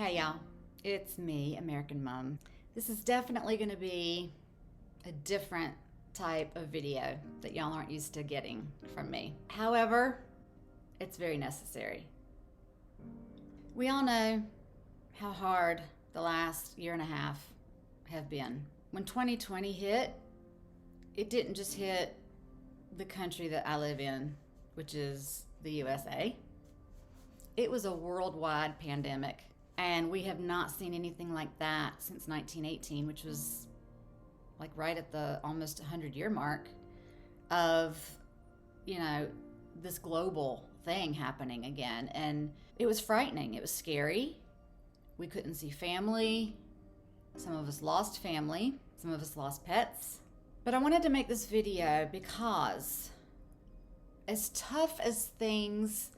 Hey y'all, it's me, American Mom. This is definitely going to be a different type of video that y'all aren't used to getting from me. However, it's very necessary. We all know how hard the last year and a half have been. When 2020 hit, it didn't just hit the country that I live in, which is the USA. It was a worldwide pandemic. And we have not seen anything like that since 1918, which was like right at the almost 100-year mark of, this global thing happening again. And it was frightening. It was scary. We couldn't see family. Some of us lost family. Some of us lost pets. But I wanted to make this video because as tough as things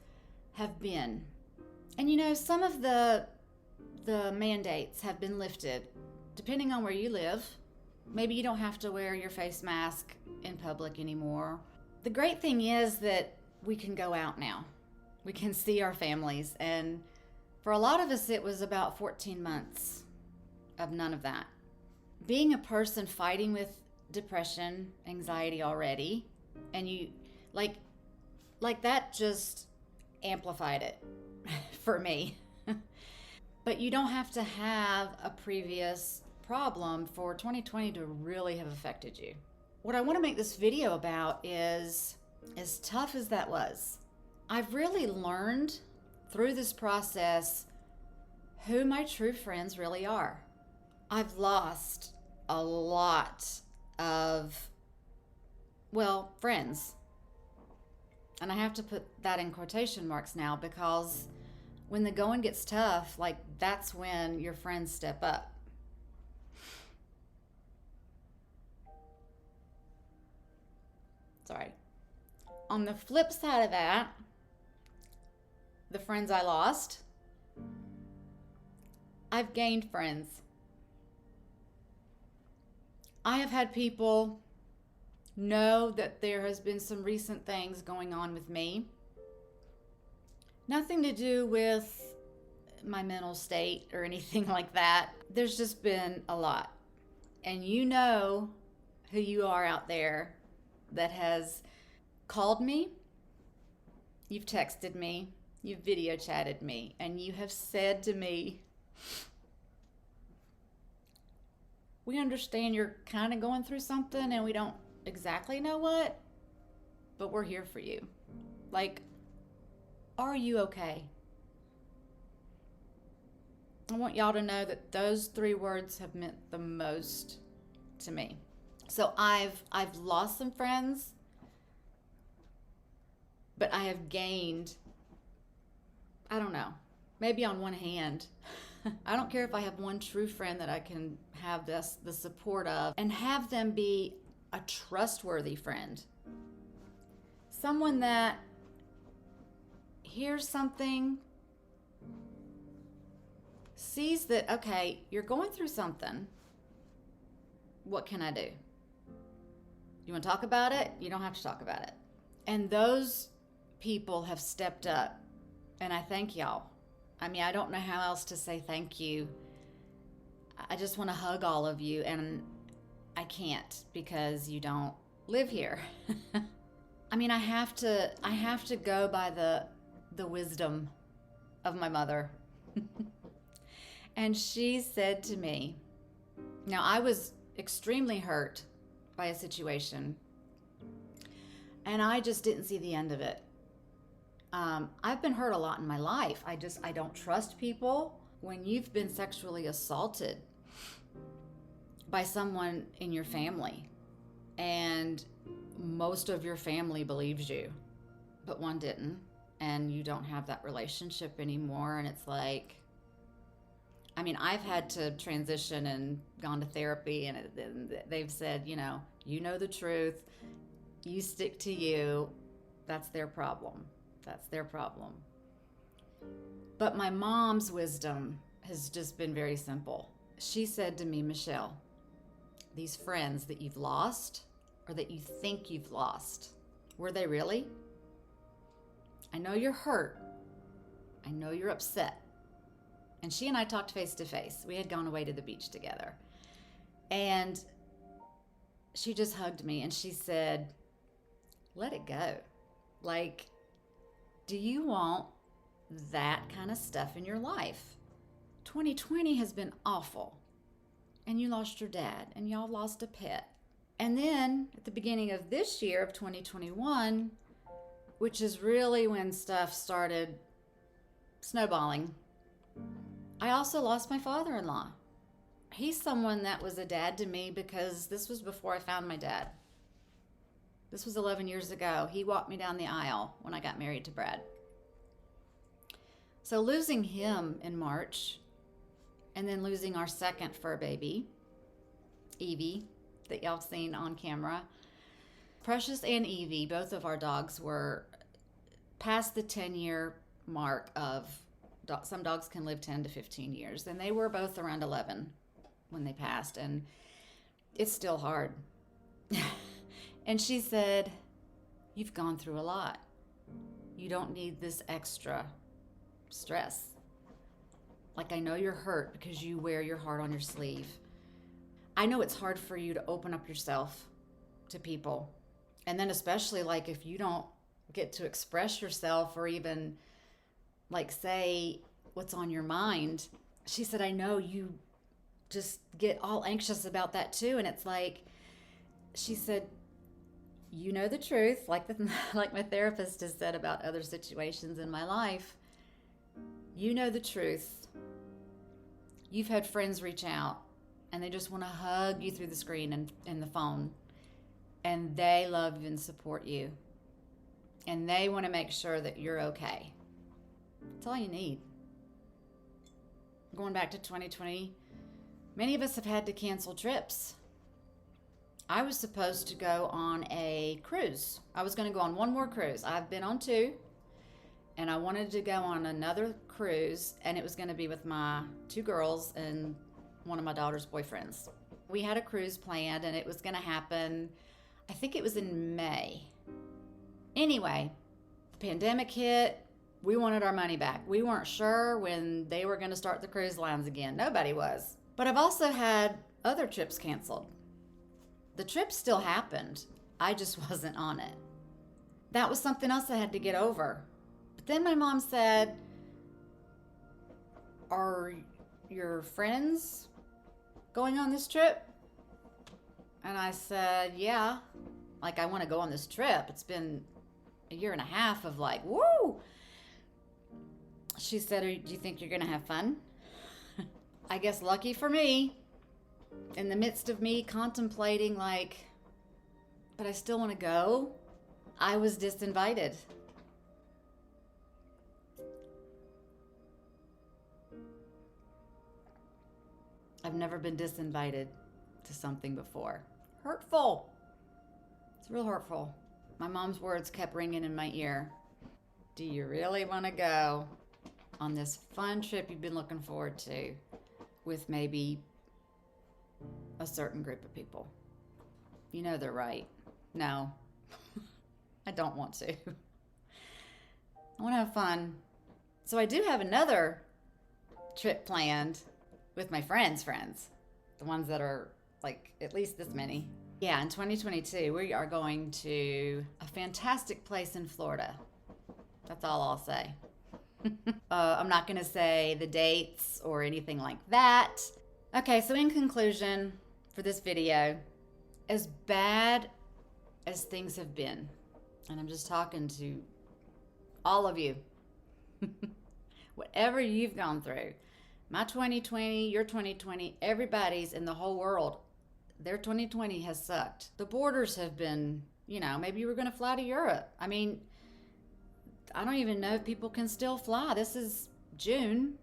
have been, and some of the mandates have been lifted depending on where you live. Maybe you don't have to wear your face mask in public anymore. The great thing is that we can go out now. We can see our families. And for a lot of us, it was about 14 months of none of that. Being a person fighting with depression, anxiety already, and you like that just amplified it for me. But you don't have to have a previous problem for 2020 to really have affected you. What I want to make this video about is, as tough as that was, I've really learned through this process who my true friends really are. I've lost a lot of, friends. And I have to put that in quotation marks now because when the going gets tough, that's when your friends step up. Sorry. On the flip side of that, the friends I lost, I've gained friends. I have had people know that there has been some recent things going on with me. Nothing to do with my mental state or anything like that. There's just been a lot. And you know who you are out there that has called me, you've texted me, you've video chatted me, and you have said to me, we understand you're kind of going through something and we don't exactly know what, but we're here for you. Are you okay? I want y'all to know that those 3 words have meant the most to me. So I've lost some friends, but I have gained, I don't know, maybe on one hand. I don't care if I have one true friend that I can have the support of and have them be a trustworthy friend. Someone that hears something, sees that, okay, you're going through something. What can I do? You want to talk about it? You don't have to talk about it. And those people have stepped up, and I thank y'all. I don't know how else to say thank you. I just want to hug all of you, and I can't because you don't live here. I have to go by the wisdom of my mother. And she said to me, now I was extremely hurt by a situation, and I just didn't see the end of it. I've been hurt a lot in my life. I don't trust people. When you've been sexually assaulted by someone in your family, and most of your family believes you, but one didn't, and you don't have that relationship anymore, and it's I've had to transition and gone to therapy, and they've said, you know the truth, you stick to you, that's their problem. That's their problem. But my mom's wisdom has just been very simple. She said to me, Michele, these friends that you've lost or that you think you've lost, were they really? I know you're hurt. I know you're upset. And she and I talked face to face. We had gone away to the beach together. And she just hugged me and she said, let it go. Like, do you want that kind of stuff in your life? 2020 has been awful. And you lost your dad and y'all lost a pet. And then at the beginning of this year of 2021, which is really when stuff started snowballing, I also lost my father-in-law. He's someone that was a dad to me because this was before I found my dad. This was 11 years ago. He walked me down the aisle when I got married to Brad. So losing him in March, and then losing our second fur baby, Evie, that y'all have seen on camera. Precious and Evie, both of our dogs, were past the 10-year mark of, some dogs can live 10 to 15 years, and they were both around 11 when they passed, and it's still hard. And she said, you've gone through a lot. You don't need this extra stress. Like, I know you're hurt because you wear your heart on your sleeve. I know it's hard for you to open up yourself to people. And then especially like if you don't get to express yourself or even like say what's on your mind. She said, I know you just get all anxious about that too. And it's like, she said, you know the truth, like like my therapist has said about other situations in my life. You know the truth. You've had friends reach out and they just want to hug you through the screen and the phone. And they love and support you. And they want to make sure that you're okay. That's all you need. Going back to 2020, many of us have had to cancel trips. I was supposed to go on a cruise. I was going to go on one more cruise. I've been on two, and I wanted to go on another cruise, and it was going to be with my two girls and one of my daughter's boyfriends. We had a cruise planned, and it was going to happen, I think it was in May. Anyway, the pandemic hit. We wanted our money back. We weren't sure when they were going to start the cruise lines again. Nobody was. But I've also had other trips canceled. The trip still happened. I just wasn't on it. That was something else I had to get over. But then my mom said, are your friends going on this trip? And I said, yeah. Like, I want to go on this trip. It's been a year and a half of like, woo! She said, do you think you're going to have fun? I guess lucky for me, in the midst of me contemplating like, but I still want to go, I was disinvited. I've never been disinvited to something before. Hurtful. It's real hurtful. My mom's words kept ringing in my ear. Do you really want to go on this fun trip you've been looking forward to with maybe a certain group of people? You know they're right. No, I don't want to. I want to have fun. So I do have another trip planned with my friends, the ones that are like at least this many. Yeah, in 2022, we are going to a fantastic place in Florida. That's all I'll say. I'm not going to say the dates or anything like that. Okay, so in conclusion for this video, as bad as things have been, and I'm just talking to all of you, whatever you've gone through, my 2020, your 2020, everybody's in the whole world, their 2020 has sucked. The borders have been, maybe you were going to fly to Europe. I mean, I don't even know if people can still fly. This is June,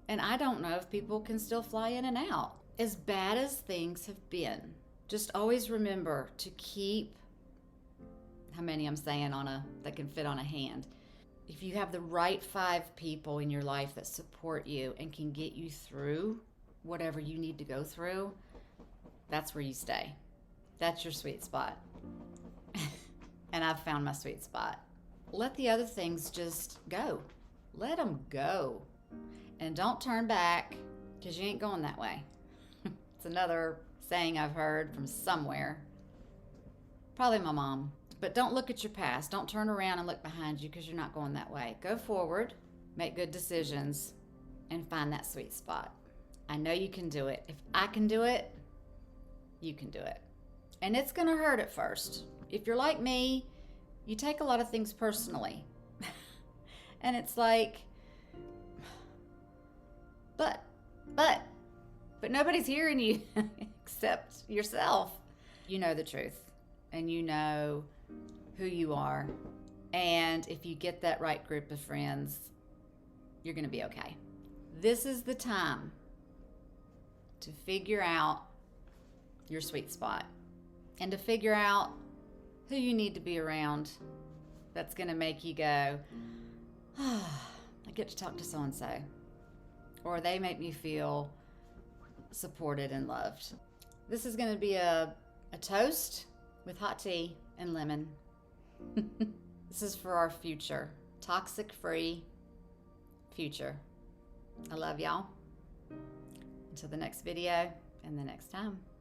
and I don't know if people can still fly in and out. As bad as things have been, just always remember to keep, how many I'm saying that can fit on a hand. If you have the right 5 people in your life that support you and can get you through whatever you need to go through, that's where you stay. That's your sweet spot. And I've found my sweet spot. Let the other things just go. Let them go. And don't turn back, because you ain't going that way. It's another saying I've heard from somewhere. Probably my mom. But don't look at your past. Don't turn around and look behind you, because you're not going that way. Go forward, make good decisions, and find that sweet spot. I know you can do it. If I can do it, you can do it. And it's going to hurt at first. If you're like me, you take a lot of things personally. And it's like, but nobody's hearing you except yourself. You know the truth, and you know who you are. And if you get that right group of friends, you're going to be okay. This is the time to figure out your sweet spot and to figure out who you need to be around that's going to make you go, I get to talk to so-and-so. Or they make me feel supported and loved. This is going to be a toast with hot tea and lemon. This is for our future. Toxic-free future. I love y'all. Until the next video and the next time.